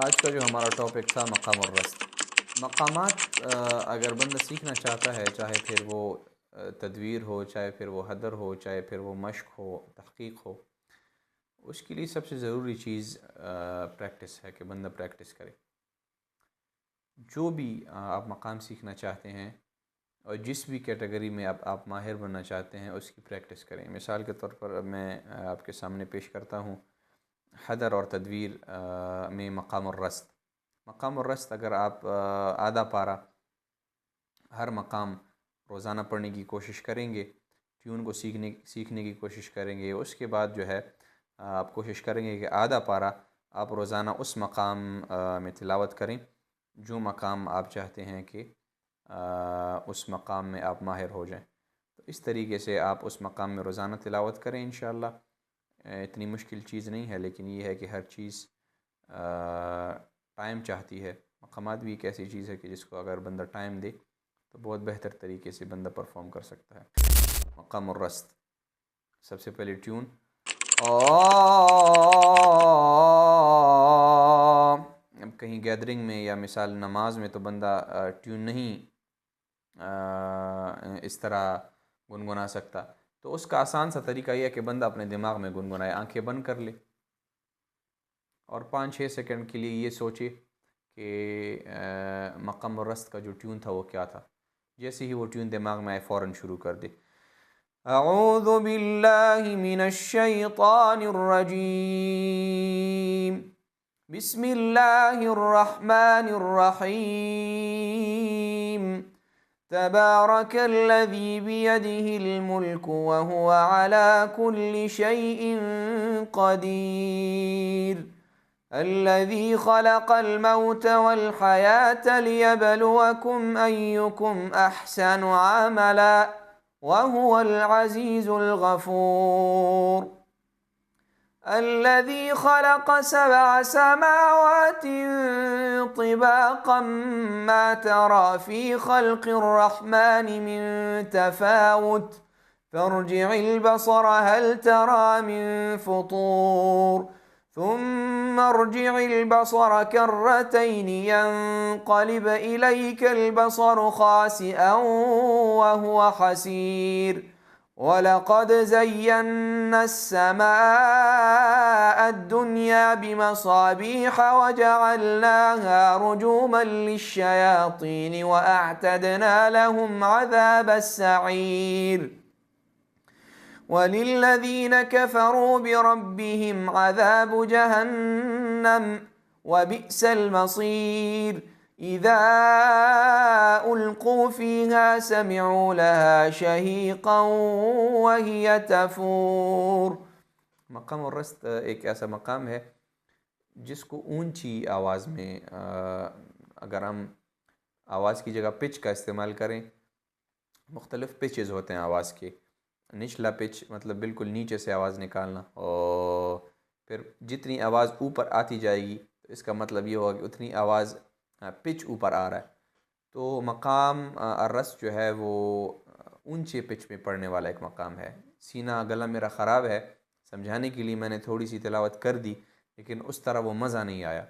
آج کا جو ہمارا ٹاپک تھا مقام الرست۔ مقامات اگر بندہ سیکھنا چاہتا ہے، چاہے پھر وہ تدویر ہو، چاہے پھر وہ حدر ہو، چاہے پھر وہ مشق ہو، تحقیق ہو، اس کے لیے سب سے ضروری چیز پریکٹس ہے کہ بندہ پریکٹس کرے۔ جو بھی آپ مقام سیکھنا چاہتے ہیں اور جس بھی کیٹیگری میں آپ ماہر بننا چاہتے ہیں، اس کی پریکٹس کریں۔ مثال کے طور پر میں آپ کے سامنے پیش کرتا ہوں حدر اور تدویر میں مقام الرست۔ مقام الرست اگر آپ آدھا پارہ ہر مقام روزانہ پڑھنے کی کوشش کریں گے، ٹیون کو سیکھنے کی کوشش کریں گے، اس کے بعد جو ہے آپ کوشش کریں گے کہ آدھا پارہ آپ روزانہ اس مقام میں تلاوت کریں جو مقام آپ چاہتے ہیں کہ اس مقام میں آپ ماہر ہو جائیں۔ تو اس طریقے سے آپ اس مقام میں روزانہ تلاوت کریں انشاءاللہ۔ اتنی مشکل چیز نہیں ہے، لیکن یہ ہے کہ ہر چیز ٹائم چاہتی ہے۔ مقامات بھی ایک ایسی چیز ہے کہ جس کو اگر بندہ ٹائم دے تو بہت بہتر طریقے سے بندہ پرفارم کر سکتا ہے۔ مقام الرست، سب سے پہلے ٹیون اب کہیں گیدرنگ میں یا مثال نماز میں تو بندہ ٹیون نہیں اس طرح گنگنا سکتا، تو اس کا آسان سا طریقہ یہ ہے کہ بندہ اپنے دماغ میں گنگنائے، آنکھیں بند کر لے اور 5-6 سیکنڈ کے لیے یہ سوچے کہ مقام الرست کا جو ٹیون تھا وہ کیا تھا۔ جیسے ہی وہ ٹیون دماغ میں آئے فوراً شروع کر دے۔ اعوذ باللہ من الشیطان الرجیم، بسم اللہ الرحمن الرحیم، تبارک الذی بیدہ الملک وہو علی کل شیء قدیر، الذی خلق الموت والحیاة لیبلوکم ایکم احسن عملا وهو العزیز الغفور، الذي خلق 7 سماوات طباقا ما ترى في خلق الرحمن من تفاوت فارجع البصر هل ترى من فطور ثم ارجع البصر كرتين ينقلب إليك البصر خاسئا وهو حسير، وَلَقَدْ زَيَّنَّا السَّمَاءَ الدُّنْيَا بِمَصَابِيحَ وَجَعَلْنَاهَا رُجُومًا لِلشَّيَاطِينِ وَأَعْتَدْنَا لَهُمْ عَذَابَ السَّعِيرِ، وَلِلَّذِينَ كَفَرُوا بِرَبِّهِمْ عَذَابُ جَهَنَّمَ وَبِئْسَ الْمَصِيرُ، اذا القوا فيها سمعوا لها شهيقا وهي تفور۔ مقام الرست ایک ایسا مقام ہے جس کو اونچی آواز میں اگر ہم آواز کی جگہ پچ کا استعمال کریں، مختلف پچز ہوتے ہیں آواز کے۔ نچلا پچ مطلب بالکل نیچے سے آواز نکالنا، اور پھر جتنی آواز اوپر آتی جائے گی تو اس کا مطلب یہ ہوگا کہ اتنی آواز پچ اوپر آ رہا ہے۔ تو مقام الرست جو ہے وہ اونچے پچ میں پڑھنے والا ایک مقام ہے۔ سینہ گلا میرا خراب ہے، سمجھانے کے لیے میں نے تھوڑی سی تلاوت کر دی، لیکن اس طرح وہ مزہ نہیں آیا۔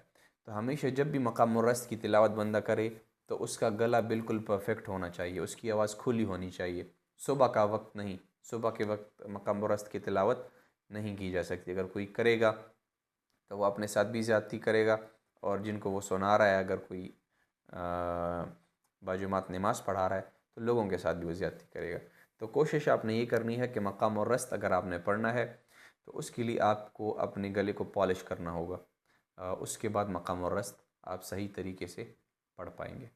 تو ہمیشہ جب بھی مقام الرست کی تلاوت بندہ کرے تو اس کا گلا بالکل پرفیکٹ ہونا چاہیے، اس کی آواز کھلی ہونی چاہیے۔ صبح کا وقت نہیں، صبح کے وقت مقام الرست کی تلاوت نہیں کی جا سکتی۔ اگر کوئی کرے گا تو وہ اپنے ساتھ بھی زیادتی کرے گا، اور جن کو وہ سنا رہا ہے، اگر کوئی باجماعت نماز پڑھا رہا ہے تو لوگوں کے ساتھ بھی وہ زیادتی کرے گا۔ تو کوشش آپ نے یہ کرنی ہے کہ مقام الرست اگر آپ نے پڑھنا ہے تو اس کے لیے آپ کو اپنے گلے کو پالش کرنا ہوگا، اس کے بعد مقام الرست آپ صحیح طریقے سے پڑھ پائیں گے۔